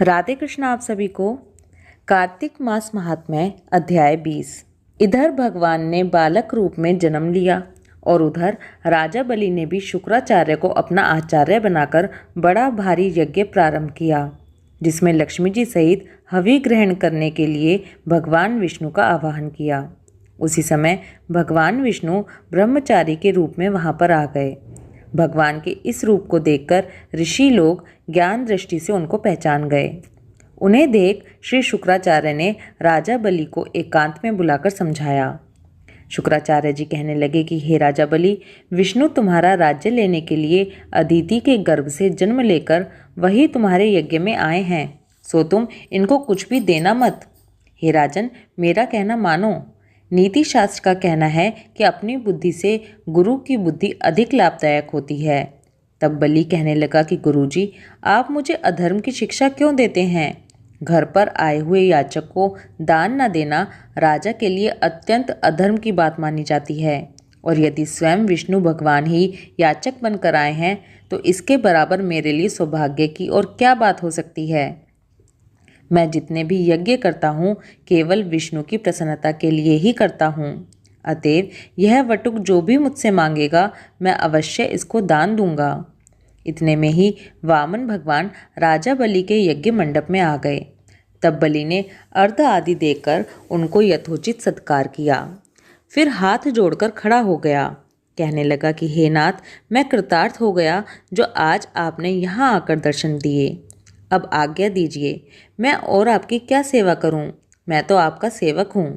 राधे कृष्ण आप सभी को। कार्तिक मास महात्म्य अध्याय 20। इधर भगवान ने बालक रूप में जन्म लिया और उधर राजा बलि ने भी शुक्राचार्य को अपना आचार्य बनाकर बड़ा भारी यज्ञ प्रारंभ किया, जिसमें लक्ष्मी जी सहित हवि ग्रहण करने के लिए भगवान विष्णु का आवाहन किया। उसी समय भगवान विष्णु ब्रह्मचारी के रूप में वहां पर आ गए। भगवान के इस रूप को देखकर ऋषि लोग ज्ञान दृष्टि से उनको पहचान गए। उन्हें देख श्री शुक्राचार्य ने राजा बलि को एकांत में बुलाकर समझाया। शुक्राचार्य जी कहने लगे कि हे राजा बलि, विष्णु तुम्हारा राज्य लेने के लिए अदिति के गर्भ से जन्म लेकर वही तुम्हारे यज्ञ में आए हैं, सो तुम इनको कुछ भी देना मत। हे राजन, मेरा कहना मानो। नीति शास्त्र का कहना है कि अपनी बुद्धि से गुरु की बुद्धि अधिक लाभदायक होती है। तब बलि कहने लगा कि गुरुजी, आप मुझे अधर्म की शिक्षा क्यों देते हैं? घर पर आए हुए याचक को दान न देना राजा के लिए अत्यंत अधर्म की बात मानी जाती है, और यदि स्वयं विष्णु भगवान ही याचक बनकर आए हैं तो इसके बराबर मेरे लिए सौभाग्य की और क्या बात हो सकती है। मैं जितने भी यज्ञ करता हूँ केवल विष्णु की प्रसन्नता के लिए ही करता हूँ। अतएव यह वटुक जो भी मुझसे मांगेगा मैं अवश्य इसको दान दूंगा। इतने में ही वामन भगवान राजा बलि के यज्ञ मंडप में आ गए। तब बलि ने अर्घ आदि देकर उनको यथोचित सत्कार किया, फिर हाथ जोड़कर खड़ा हो गया। कहने लगा कि हे नाथ, मैं कृतार्थ हो गया जो आज आपने यहाँ आकर दर्शन दिए। अब आज्ञा दीजिए, मैं और आपकी क्या सेवा करूं? मैं तो आपका सेवक हूं।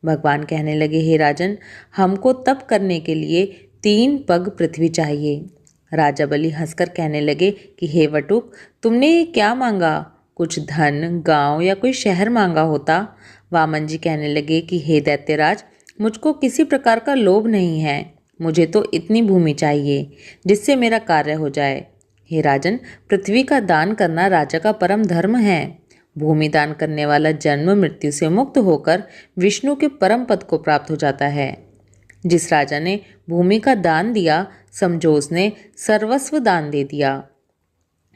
भगवान कहने लगे, हे राजन, हमको तप करने के लिए 3 पग पृथ्वी चाहिए। राजा बलि हंसकर कहने लगे कि हे वटुक, तुमने ये क्या मांगा? कुछ धन, गांव या कोई शहर मांगा होता। वामन जी कहने लगे कि हे दैत्यराज, मुझको किसी प्रकार का लोभ नहीं है। मुझे तो इतनी भूमि चाहिए जिससे मेरा कार्य हो जाए। हे राजन, पृथ्वी का दान करना राजा का परम धर्म है। भूमि दान करने वाला जन्म मृत्यु से मुक्त होकर विष्णु के परम पद को प्राप्त हो जाता है। जिस राजा ने भूमि का दान दिया समझो उसने सर्वस्व दान दे दिया।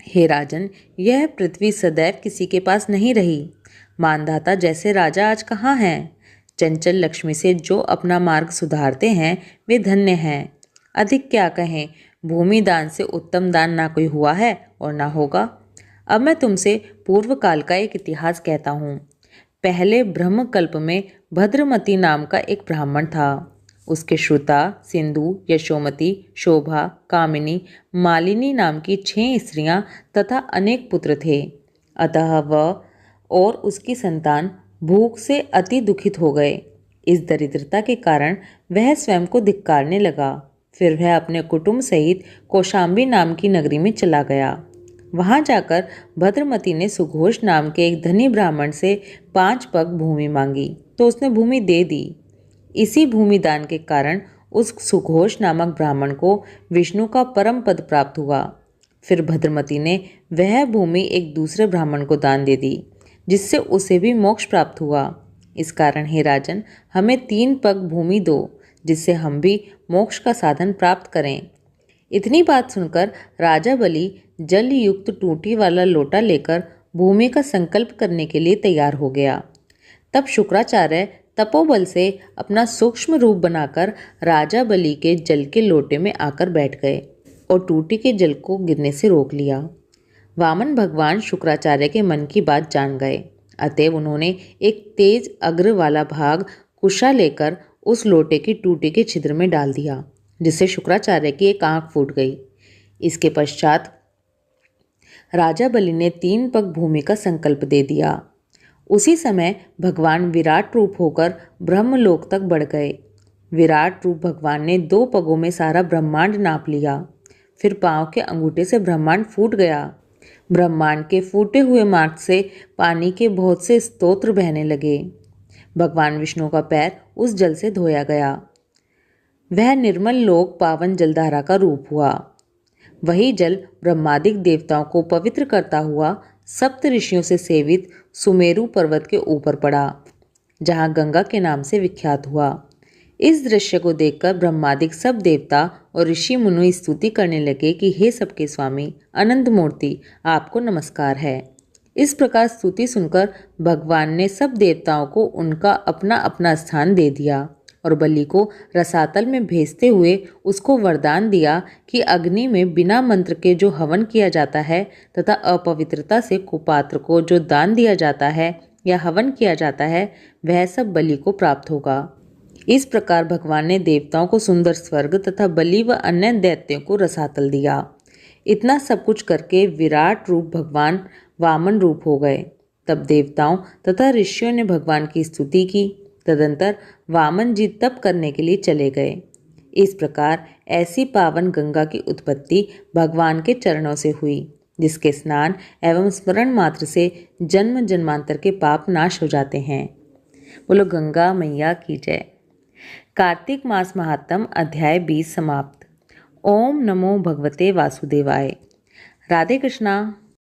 हे राजन, यह पृथ्वी सदैव किसी के पास नहीं रही। मानधाता जैसे राजा आज कहाँ हैं? चंचल लक्ष्मी से जो अपना मार्ग सुधारते हैं वे धन्य हैं। अधिक क्या कहें, भूमि दान से उत्तम दान ना कोई हुआ है और ना होगा। अब मैं तुमसे पूर्व काल का एक इतिहास कहता हूँ। पहले ब्रह्मकल्प में भद्रमती नाम का एक ब्राह्मण था। उसके श्रुता, सिंधु, यशोमती, शोभा, कामिनी, मालिनी नाम की 6 स्त्रियां तथा अनेक पुत्र थे। अतः वह और उसकी संतान भूख से अति दुखित हो गए। इस दरिद्रता के कारण वह स्वयं को धिक्कारने लगा। फिर वह अपने कुटुंब सहित कौशाम्बी नाम की नगरी में चला गया। वहां जाकर भद्रमती ने सुघोष नाम के एक धनी ब्राह्मण से 5 पग भूमि मांगी तो उसने भूमि दे दी। इसी भूमि दान के कारण उस सुघोष नामक ब्राह्मण को विष्णु का परम पद प्राप्त हुआ। फिर भद्रमती ने वह भूमि एक दूसरे ब्राह्मण को दान दे दी, जिससे उसे भी मोक्ष प्राप्त हुआ। इस कारण हे राजन, हमें 3 पग भूमि दो, जिससे हम भी मोक्ष का साधन प्राप्त करें। इतनी बात सुनकर राजा बलि जल युक्त टूटी वाला लोटा लेकर भूमि का संकल्प करने के लिए तैयार हो गया। तब शुक्राचार्य तपोबल से अपना सूक्ष्म रूप बनाकर राजा बलि के जल के लोटे में आकर बैठ गए और टूटी के जल को गिरने से रोक लिया। वामन भगवान शुक्राचार्य के मन की बात जान गए। अतएव उन्होंने एक तेज अग्र वाला भाग कुशा लेकर उस लोटे की टूटी के छिद्र में डाल दिया, जिससे शुक्राचार्य की एक आंख फूट गई। इसके पश्चात राजा बलि ने 3 पग भूमि का संकल्प दे दिया। उसी समय भगवान विराट रूप होकर ब्रह्मलोक तक बढ़ गए। विराट रूप भगवान ने 2 पगों में सारा ब्रह्मांड नाप लिया। फिर पांव के अंगूठे से ब्रह्मांड फूट गया। ब्रह्मांड के फूटे हुए मार्ग से पानी के बहुत से स्तोत्र बहने लगे। भगवान विष्णु का पैर उस जल से धोया गया। वह निर्मल लोक पावन जलधारा का रूप हुआ। वही जल ब्रह्मादिक देवताओं को पवित्र करता हुआ सप्त ऋषियों से सेवित सुमेरु पर्वत के ऊपर पड़ा, जहाँ गंगा के नाम से विख्यात हुआ। इस दृश्य को देखकर ब्रह्मादिक सब देवता और ऋषि मुनि स्तुति करने लगे कि हे सबके स्वामी अनंत मूर्ति, आपको नमस्कार है। इस प्रकार स्तुति सुनकर भगवान ने सब देवताओं को उनका अपना अपना स्थान दे दिया और बलि को रसातल में भेजते हुए उसको वरदान दिया कि अग्नि में बिना मंत्र के जो हवन किया जाता है तथा अपवित्रता से कुपात्र को जो दान दिया जाता है या हवन किया जाता है वह सब बलि को प्राप्त होगा। इस प्रकार भगवान ने देवताओं को सुंदर स्वर्ग तथा बलि व अन्य दैत्यों को रसातल दिया। इतना सब कुछ करके विराट रूप भगवान वामन रूप हो गए। तब देवताओं तथा ऋषियों ने भगवान की स्तुति की। तदंतर वामन जी तप करने के लिए चले गए। इस प्रकार ऐसी पावन गंगा की उत्पत्ति भगवान के चरणों से हुई, जिसके स्नान एवं स्मरण मात्र से जन्म जन्मांतर के पाप नाश हो जाते हैं। बोलो गंगा मैया की जय। कार्तिक मास महात्म अध्याय 20 समाप्त। ओम नमो भगवते वासुदेवाय। राधे कृष्णा।